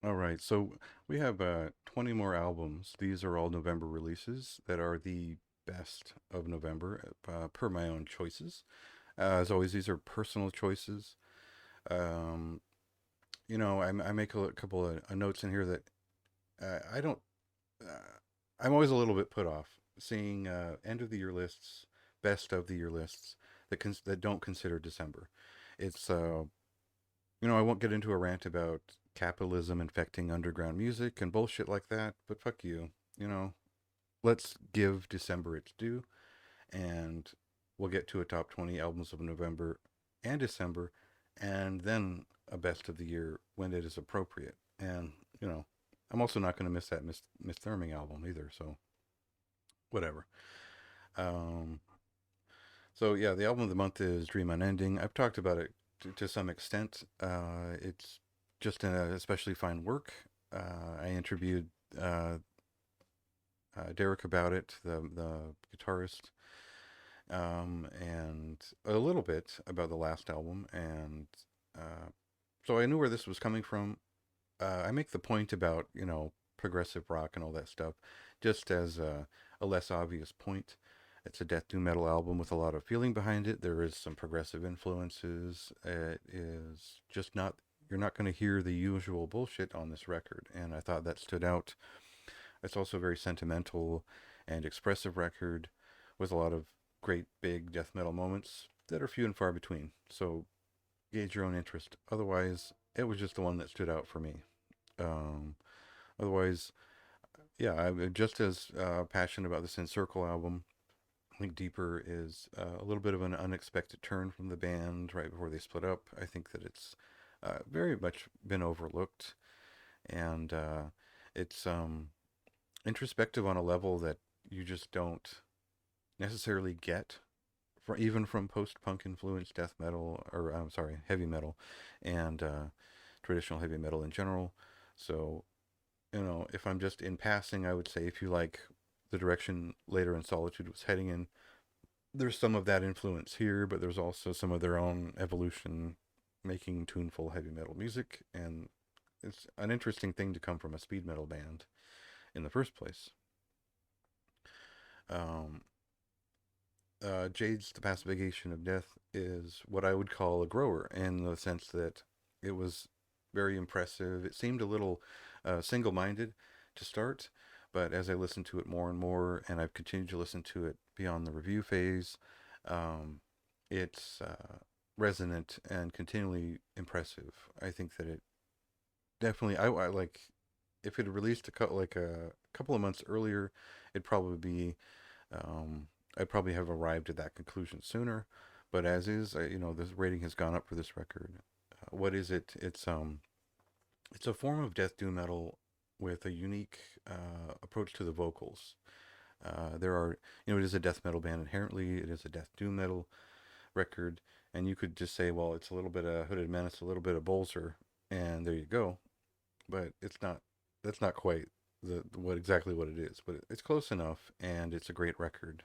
All right, so we have 20 more albums. These are all November releases that are the best of November per my own choices. As always, these are personal choices. Um, I make a couple of notes in here that I don't. Uh, I'm always a little bit put off seeing end of the year lists, best of the year lists that don't consider December. It's I won't get into a rant about capitalism infecting underground music and bullshit like that, but fuck you. You know, let's give December its due, and we'll get to a top 20 albums of November and December, and then a best of the year when it is appropriate. And, you know, I'm also not going to miss that Miss Thurming album either, so whatever. Um, so, yeah, the album of the month is Dream Unending. I've talked about it to some extent. It's just an especially fine work. I interviewed uh, Derek about it, the guitarist, and a little bit about the last album, and uh, so I knew where this was coming from. I make the point about progressive rock and all that stuff, just as a less obvious point. It's a death doom metal album with a lot of feeling behind it. There is some progressive influences. It is just not you're not going to hear the usual bullshit on this record, and I thought that stood out. It's also a very sentimental and expressive record with a lot of great big death metal moments that are few and far between. So gauge your own interest. Otherwise, it was just the one that stood out for me. Um, Otherwise, yeah, I'm just as passionate about this Encircle album. I think Deeper is a little bit of an unexpected turn from the band right before they split up. I think that it's very much been overlooked, and it's introspective on a level that you just don't necessarily get even from post-punk influenced death metal, or I'm sorry, heavy metal, and traditional heavy metal in general. So, if I'm just in passing, I would say if you like the direction Later in Solitude was heading in, there's some of that influence here, but there's also some of their own evolution making tuneful heavy metal music, and it's an interesting thing to come from a speed metal band in the first place. Um, Jade's The Pacification of Death is what I would call a grower in the sense that it was very impressive. It seemed a little single minded to start, but as I listened to it more and more, and I've continued to listen to it beyond the review phase, um, it's resonant and continually impressive. I think that it definitely, I like, if it had released a couple of months earlier, it'd probably be um, I'd probably have arrived at that conclusion sooner, but as is, this rating has gone up for this record. What is it? It's a form of death doom metal with a unique approach to the vocals. There are, it is a death metal band inherently. It is a death doom metal record, and you could just say, well, it's a little bit of Hooded Menace, a little bit of Bolzer, and there you go. But it's not. That's not quite exactly what it is. But it's close enough, and it's a great record,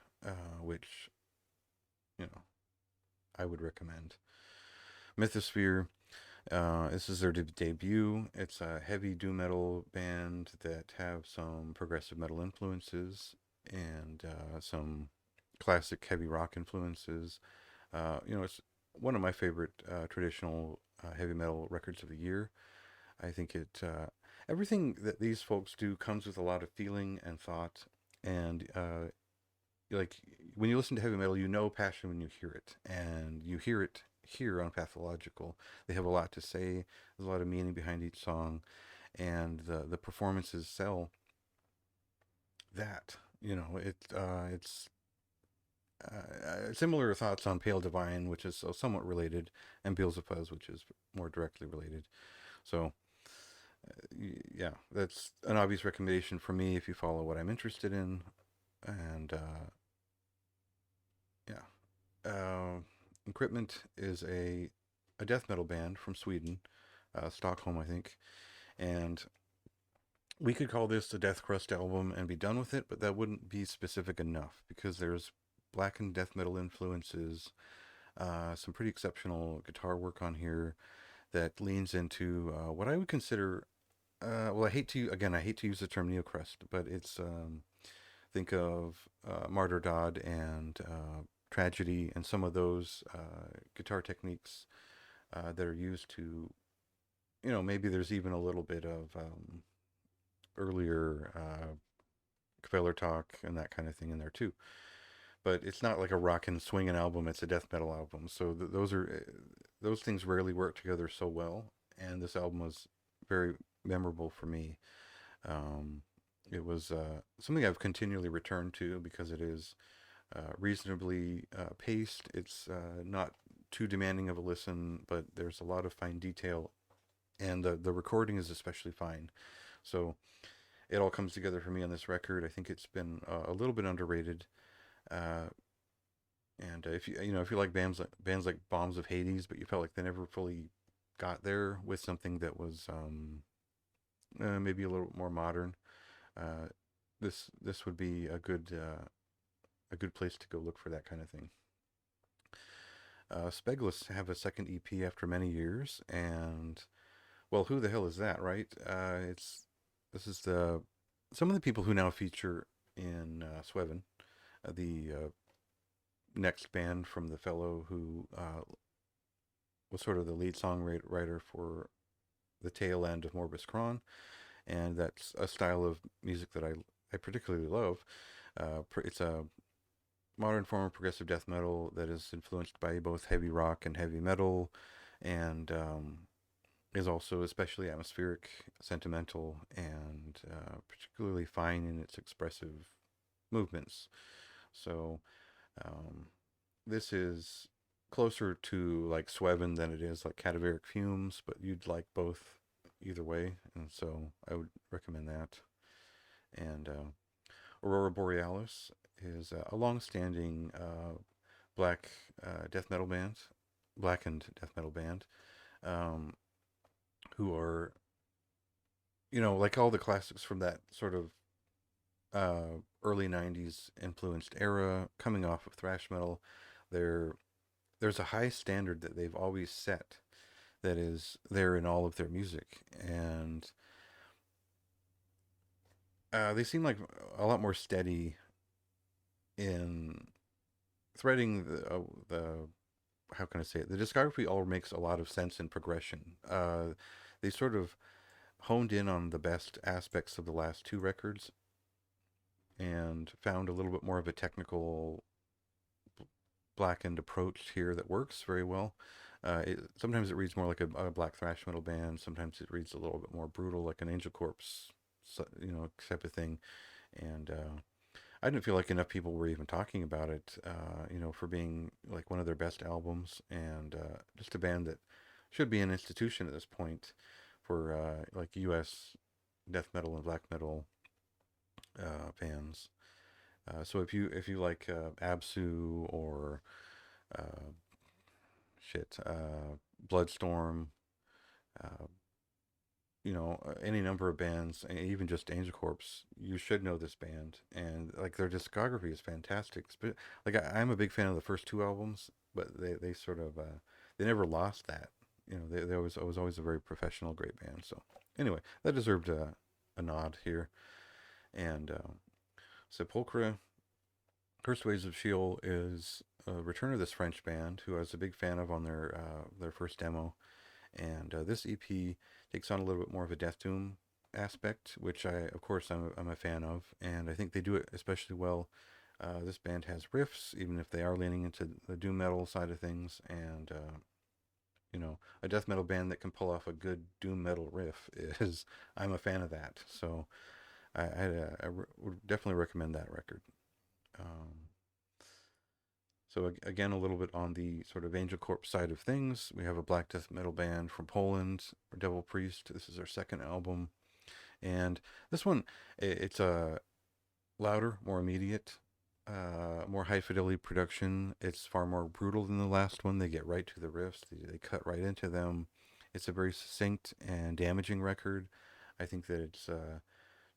which you know I would recommend. Mythosphere. This is their debut. It's a heavy doom metal band that have some progressive metal influences and some classic heavy rock influences. It's one of my favorite traditional heavy metal records of the year. I think everything that these folks do comes with a lot of feeling and thought, and like when you listen to heavy metal, you know passion when you hear it, and you hear it here on Pathological. They have a lot to say. There's a lot of meaning behind each song, and the performances sell that. It's similar thoughts on Pale Divine, which is somewhat related, and Beals of Fuzz, which is more directly related. So yeah, that's an obvious recommendation for me if you follow what I'm interested in. And yeah, Encryptment is a death metal band from Sweden, Stockholm, I think. And we could call this the Death Crust album and be done with it, but that wouldn't be specific enough because there's blackened death metal influences, some pretty exceptional guitar work on here that leans into what I would consider Well, I hate to use the term neocrust, but it's think of Martyr Dodd and Tragedy and some of those guitar techniques that are used to, maybe there's even a little bit of earlier Kveler talk and that kind of thing in there too. But it's not like a rock and swinging album; it's a death metal album. So those things rarely work together so well. And this album was very memorable for me. Um, it was something I've continually returned to because it is reasonably paced. It's not too demanding of a listen, but there's a lot of fine detail, and the recording is especially fine. So it all comes together for me on this record. I think it's been a little bit underrated. Uh, and if you like bands like Bombs of Hades, but you felt like they never fully got there with something that was maybe a little more modern, uh, this would be a good place to go look for that kind of thing. Speckles have a second EP after many years, and well, who the hell is that, right? It's this is the some of the people who now feature in Sweven, the next band from the fellow who was sort of the lead songwriter for the tail end of Morbus Chron, and that's a style of music that I particularly love. It's a modern form of progressive death metal that is influenced by both heavy rock and heavy metal, and is also especially atmospheric, sentimental, and particularly fine in its expressive movements. So um, this is closer to like Sweven than it is like Cadaveric Fumes, but you'd like both either way, and so I would recommend that. And Aurora Borealis is a long-standing black death metal band, blackened death metal band, um, who are like all the classics from that sort of early '90s influenced era, coming off of thrash metal. There, there's a high standard that they've always set that is there in all of their music, and they seem like a lot more steady in threading the how can I say it? The discography all makes a lot of sense in progression. They sort of honed in on the best aspects of the last two records and found a little bit more of a technical blackened approach here that works very well. Sometimes it reads more like a black thrash metal band. Sometimes it reads a little bit more brutal, like an Angel Corpse, type of thing. And I didn't feel like enough people were even talking about it, for being like one of their best albums, and just a band that should be an institution at this point for like U.S. death metal and black metal fans. So if you like Absu or uh, Bloodstorm, uh, any number of bands, even just Angel Corpse, you should know this band. And like their discography is fantastic. Like I'm a big fan of the first two albums, but they sort of they never lost that. They was always a very professional, great band. So anyway, that deserved a nod here. And Sepulchre, Cursed Ways of Sheol is a return of this French band who I was a big fan of on their first demo. And this EP takes on a little bit more of a death doom aspect, which of course, I'm a fan of, and I think they do it especially well. This band has riffs, even if they are leaning into the doom metal side of things, and a death metal band that can pull off a good doom metal riff is I'm a fan of that. So would definitely recommend that record. Um, So again, a little bit on the sort of Angel Corpse side of things. We have a black death metal band from Poland, Devil Priest. This is their second album, and this one it's a louder, more immediate, more high fidelity production. It's far more brutal than the last one. They get right to the riffs. They cut right into them. It's a very succinct and damaging record. I think that it's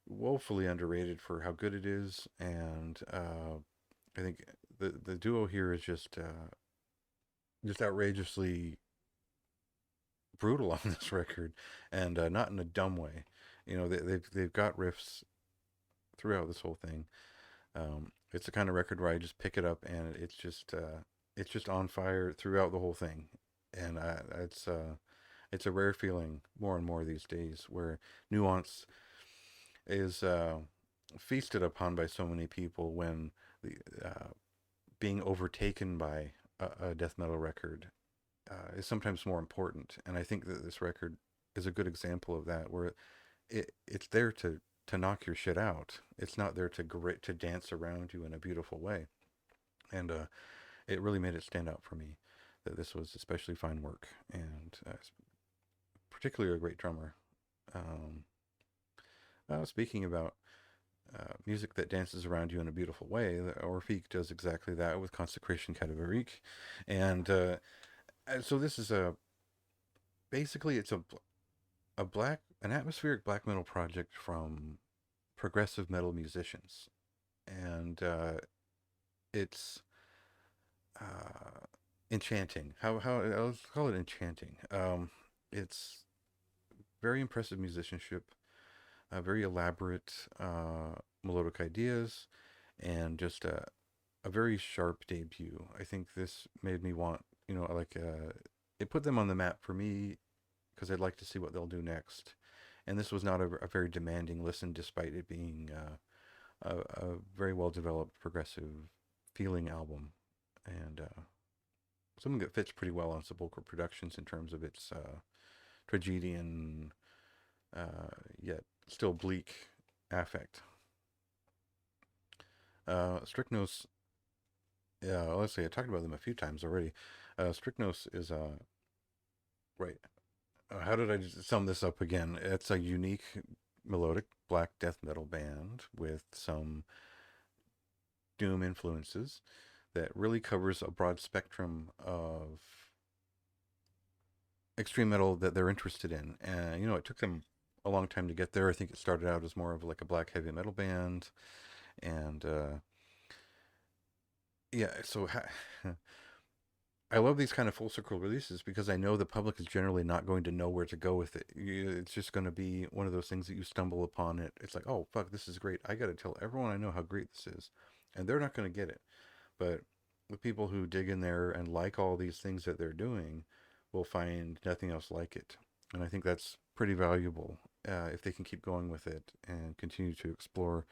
woefully underrated for how good it is, and I think the duo here is just outrageously brutal on this record, and not in a dumb way. They've got riffs throughout this whole thing. It's the kind of record where I just pick it up and it's just on fire throughout the whole thing, and it's a rare feeling more and more these days where nuance is feasted upon by so many people when the being overtaken by a death metal record is sometimes more important. And I think that this record is a good example of that, where it's there to knock your shit out. It's not there to grit to dance around you in a beautiful way. And it really made it stand out for me that this was especially fine work, and particularly a great drummer. Um, Speaking about music that dances around you in a beautiful way, Orpheek does exactly that with Consecration Cadaverique. And so this is basically it's an atmospheric black metal project from progressive metal musicians. And it's enchanting. How I'll call it enchanting. It's very impressive musicianship, very elaborate melodic ideas, and just a very sharp debut. I think this made me want, it put them on the map for me because I'd like to see what they'll do next. And this was not a very demanding listen, despite it being a very well developed progressive feeling album, and something that fits pretty well on Sepulchre Productions in terms of its tragedian yet still bleak affect. Stricknose, yeah, let's see, I talked about them a few times already. Stricknose is right. How did I sum this up again? It's a unique melodic black death metal band with some doom influences that really covers a broad spectrum of extreme metal that they're interested in. And it took them a long time to get there. I think it started out as more of like a black heavy metal band, and yeah. So I love these kind of full circle releases because I know the public is generally not going to know where to go with it. It's just going to be one of those things that you stumble upon it. It's like, oh fuck, this is great. I got to tell everyone I know how great this is, and they're not going to get it. But the people who dig in there and like all these things that they're doing will find nothing else like it. And I think that's pretty valuable if they can keep going with it and continue to explore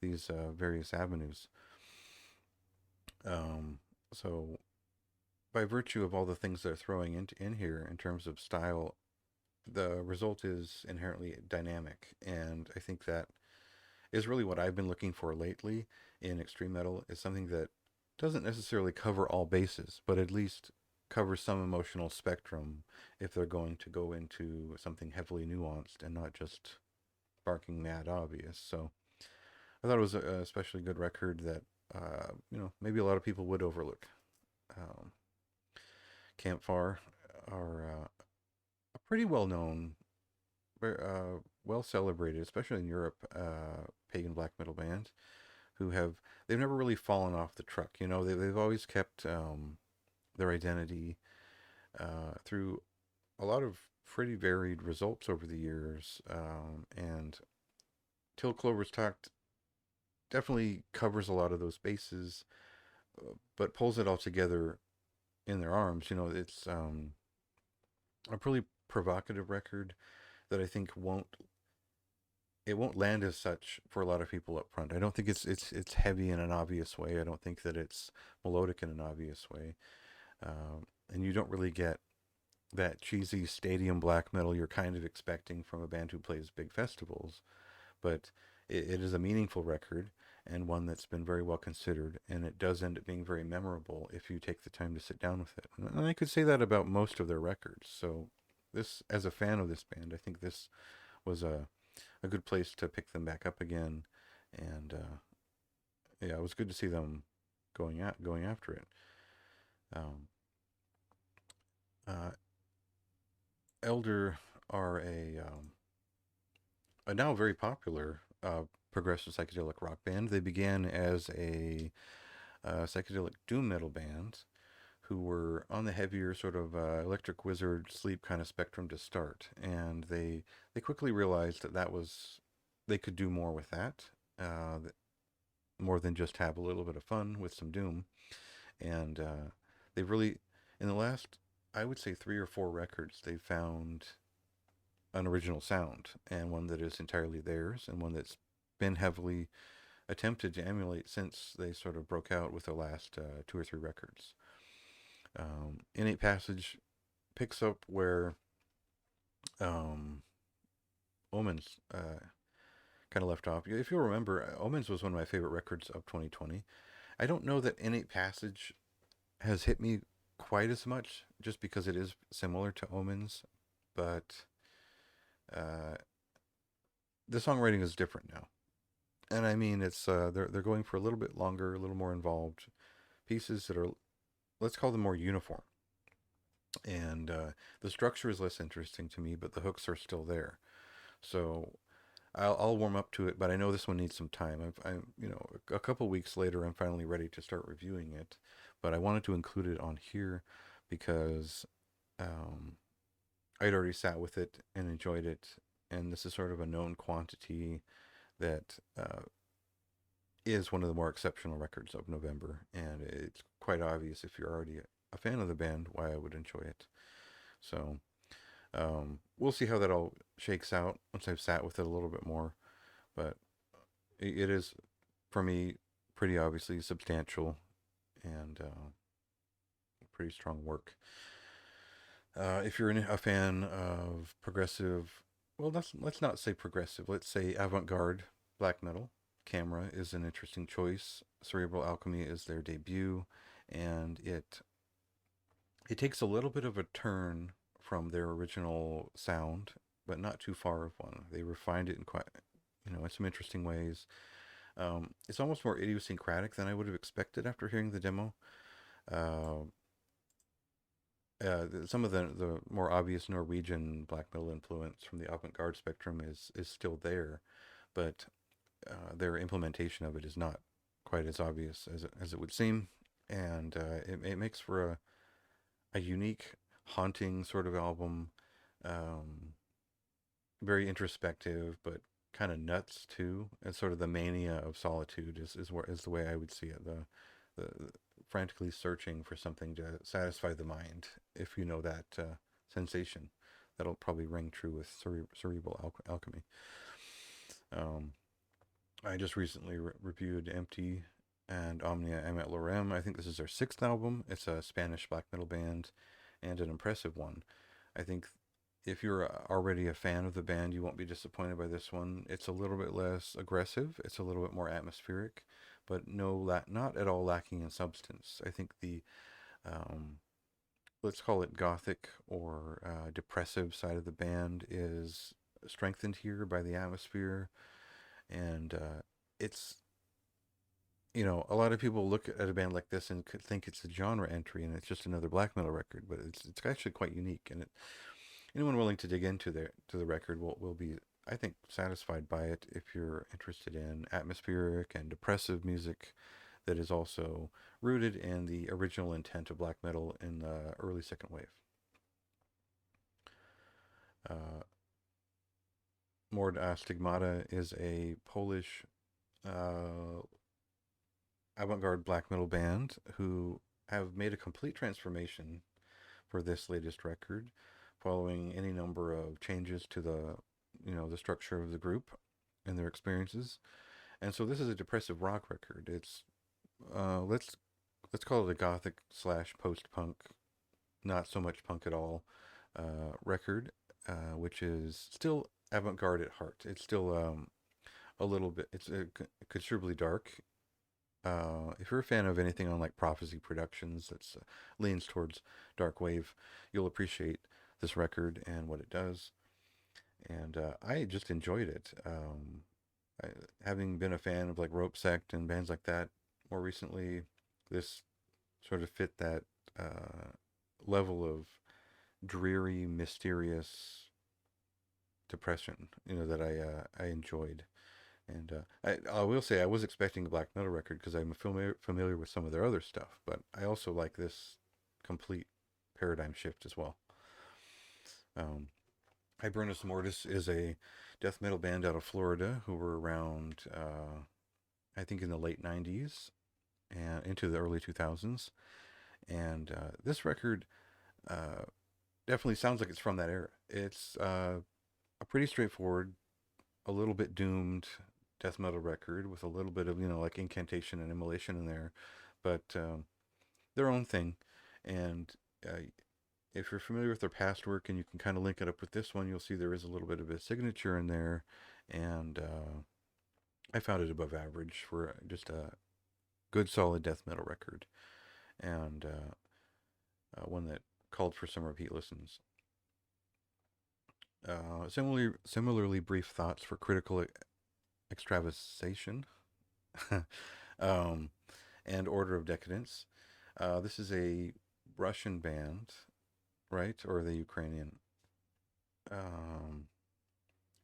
these various avenues. So, by virtue of all the things they're throwing in here in terms of style, the result is inherently dynamic. And I think that is really what I've been looking for lately in extreme metal, is something that doesn't necessarily cover all bases, but at least covers some emotional spectrum if they're going to go into something heavily nuanced and not just barking mad obvious. So I thought it was a especially good record that maybe a lot of people would overlook. Um, Campfire are a pretty well known, well celebrated, especially in Europe, pagan black metal band who they've never really fallen off the truck. They've always kept their identity through a lot of pretty varied results over the years. And Till Clover's Talked definitely covers a lot of those bases, but pulls it all together in their arms. It's a pretty provocative record that I think won't land as such for a lot of people up front. I don't think it's heavy in an obvious way. I don't think that it's melodic in an obvious way, and you don't really get that cheesy stadium black metal you're kind of expecting from a band who plays big festivals. But it is a meaningful record, and one that's been very well considered, and it does end up being very memorable if you take the time to sit down with it. And I could say that about most of their records. So this, as a fan of this band, I think this was a good place to pick them back up again, and yeah, it was good to see them going after it. Um, uh, Elder are a now very popular progressive psychedelic rock band. They began as a psychedelic doom metal band who were on the heavier sort of Electric Wizard sleep kind of spectrum to start, and they quickly realized that they could do more with that, more than just have a little bit of fun with some doom, and they've really in the last, I would say, 3 or 4 records, they've found an original sound and one that is entirely theirs and one that's been heavily attempted to emulate since they sort of broke out with the last 2 or 3 records. Innate Passage picks up where um, Omens kind of left off. If you'll remember, Omens was one of my favorite records of 2020. I don't know that Innate Passage has hit me quite as much just because it is similar to Omens, but uh, the songwriting is different now. And I mean, it's they're going for a little bit longer, a little more involved pieces that are, let's call them, more uniform. And the structure is less interesting to me, but the hooks are still there. So I'll warm up to it, but I know this one needs some time. A couple weeks later, I'm finally ready to start reviewing it, but I wanted to include it on here because um, I'd already sat with it and enjoyed it, and this is sort of a known quantity that is one of the more exceptional records of November, and it's quite obvious if you're already a fan of the band why I would enjoy it. So we'll see how that all shakes out once I've sat with it a little bit more, but it is, for me, pretty obviously substantial and pretty strong work. If you're a fan of progressive, well, let's not say progressive, let's say avant-garde black metal, Camera is an interesting choice. Cerebral Alchemy is their debut, and it takes a little bit of a turn from their original sound, but not too far of one. They refined it in quite, in some interesting ways. It's almost more idiosyncratic than I would have expected after hearing the demo. Uh, some of the more obvious Norwegian black metal influence from the avant-garde spectrum is still there, but their implementation of it is not quite as obvious as it would seem, and it makes for a unique, haunting sort of album. Um, Very introspective, but kind of nuts too. And sort of the mania of solitude is the way I would see it. The frantically searching for something to satisfy the mind. If you know that sensation, that'll probably ring true with Cerebral Alchemy. Um, I just recently reviewed Empty and Omnia Am at Laram. I think this is their 6th album. It's a Spanish black metal band, and an impressive one. I think if you're already a fan of the band, you won't be disappointed by this one. It's a little bit less aggressive. It's a little bit more atmospheric, but not at all lacking in substance. I think the um, let's call it gothic or depressive side of the band is strengthened here by the atmosphere, and it's, a lot of people look at a band like this and could think it's a genre entry and it's just another black metal record, but it's actually quite unique, and anyone willing to dig into the record will be, I think, satisfied by it if you're interested in atmospheric and depressive music that is also rooted in the original intent of black metal in the early second wave. Uh, Mord Stigmata is a Polish avant-garde black metal band who have made a complete transformation for this latest record, following any number of changes to the structure of the group and their experiences. And so this is a depressive rock record. It's let's call it a gothic slash post-punk, not so much punk at all, record, which is still avant-garde at heart. It's still a little bit. It's considerably dark. If you're a fan of anything on like Prophecy Productions that's leans towards dark wave, you'll appreciate this record and what it does. And I just enjoyed it. Having been a fan of like Rope Sect and bands like that more recently, this sort of fit that level of dreary, mysterious depression, that I enjoyed. And I will say I was expecting a black metal record because I'm familiar with some of their other stuff, but I also like this complete paradigm shift as well. Um, Haydns Mortis is a death metal band out of Florida who were around, I think, in the late 90s and into the early 2000s. And this record uh, definitely sounds like it's from that era. It's a pretty straightforward, a little bit doomed death metal record with a little bit of, like incantation and immolation in there, but their own thing. And uh, if you're familiar with their past work and you can kind of link it up with this one, you'll see there is a little bit of a signature in there. And I found it above average for just a good, solid death metal record, and one that called for some repeat listens. Similarly brief thoughts for critical extravisation um, and Order of Decadence. This is a Russian band, right? Or the Ukrainian? Um,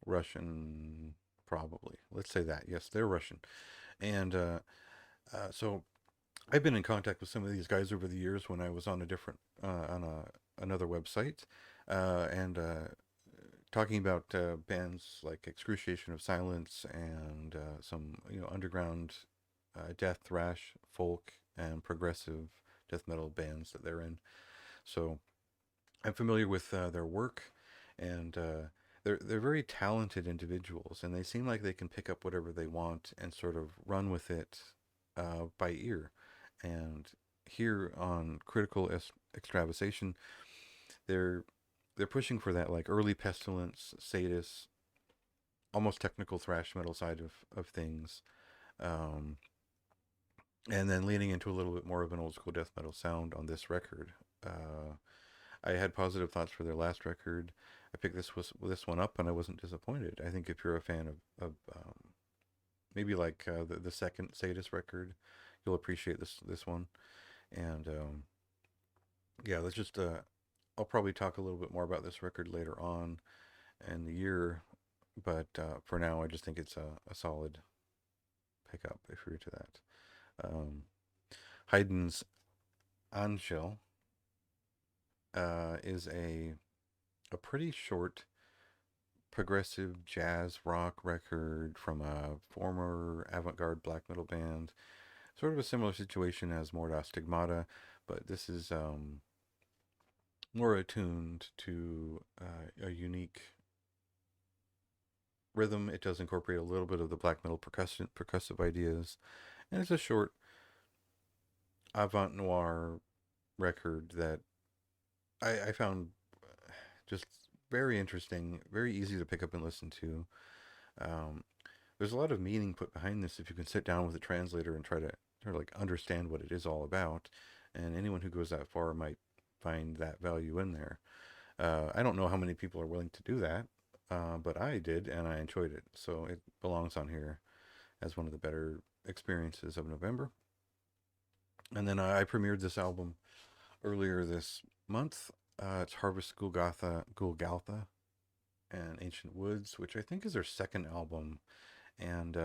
Russian, probably. Let's say that. Yes, they're Russian. And so I've been in contact with some of these guys over the years when I was on a different, another website, and talking about bands like Excruciation of Silence and some, underground death, thrash, folk, and progressive death metal bands that they're in. So I'm familiar with their work, and they're very talented individuals, and they seem like they can pick up whatever they want and sort of run with it by ear. And here on Critical Extravisation, they're they're pushing for that like early Pestilence, Sadist, almost technical thrash metal side of things, um, and then leaning into a little bit more of an old school death metal sound on this record. I had positive thoughts for their last record. I picked this one up and I wasn't disappointed. I think if you're a fan of maybe like the second Sadist record, you'll appreciate this one. And yeah, let's just I'll probably talk a little bit more about this record later on in the year, but for now, I just think it's a solid pickup if you're into that. Haydns Anshell is a pretty short progressive jazz rock record from a former avant-garde black metal band. Sort of a similar situation as Mortis Stigmata, but this is more attuned to a unique rhythm. It does incorporate a little bit of the black metal percussive ideas, and it's a short avant noir record that I found just very interesting, very easy to pick up and listen to. Um, there's a lot of meaning put behind this if you can sit down with a translator and try to like understand what it is all about. And anyone who goes that far might find that value in there. I don't know how many people are willing to do that, but I did and I enjoyed it. So it belongs on here as one of the better experiences of November. And then I premiered this album earlier this month. It's Harvest Golgotha and Ancient Woods, which I think is their second album. And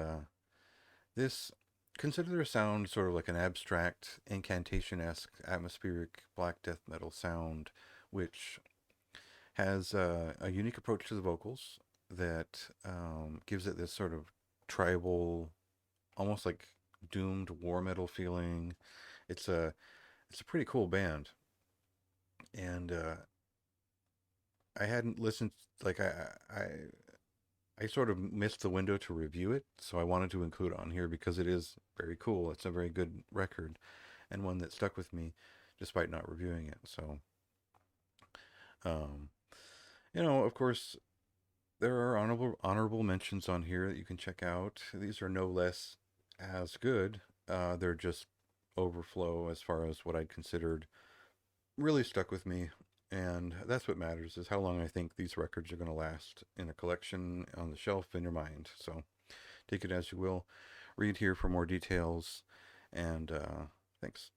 this, consider their sound sort of like an abstract, incantation-esque, atmospheric black death metal sound, which has a unique approach to the vocals that gives it this sort of tribal, almost like doomed war metal feeling. It's a pretty cool band, and I hadn't listened. Like I sort of missed the window to review it, so I wanted to include it on here because it is very cool. It's a very good record, and one that stuck with me despite not reviewing it. So, um, of course, there are honorable mentions on here that you can check out. These are no less as good. They're just overflow as far as what I'd considered really stuck with me. And that's what matters, is how long I think these records are going to last in a collection on the shelf in your mind. So take it as you will. Read here for more details. And thanks.